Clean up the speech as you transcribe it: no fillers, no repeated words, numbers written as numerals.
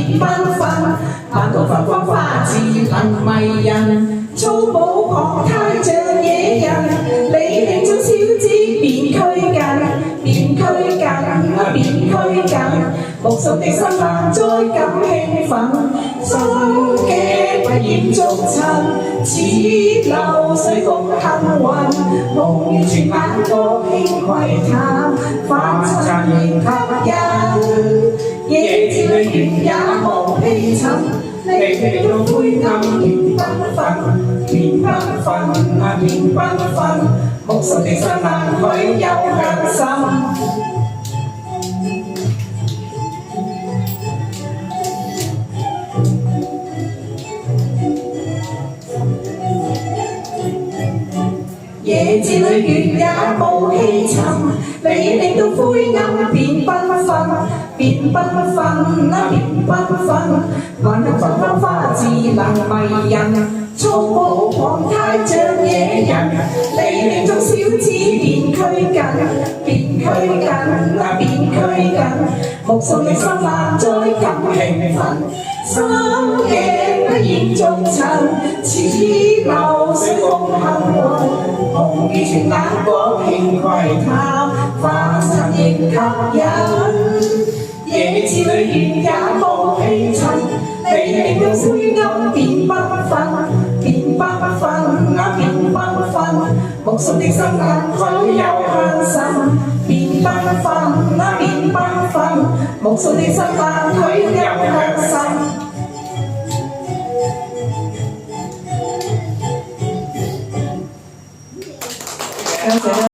變繽紛，漫道繁花花自能迷人，粗暴狂態像野人，你令眾小子變拘謹，變拘謹，變拘謹，目送的新郎再感興奮，心鏡不染逐塵，似流水共幸運，夢與全眼角輕窺探，反襯仍吸引，夜漸裏月也無氣沉，你到灰暗變繽紛，變繽紛啊變繽紛，目送的新郎佢又向心。夜漸裏月也無氣沉，你令到灰暗變繽紛，變繽紛啊變繽紛，漫道繁花自能迷人，粗暴狂態像野人，你令眾小子變拘謹，變拘謹啊變拘謹，目送你新郎再感興奮，心鏡不染逐塵，似流水共幸運，夢與全眼角輕窺探，反襯仍吸引，夜漸裏月也無氣沉，你令到灰暗變繽紛，變繽紛啊變繽紛，目送的新郎佢又向心，變繽紛啊變繽紛，目送的新郎佢又向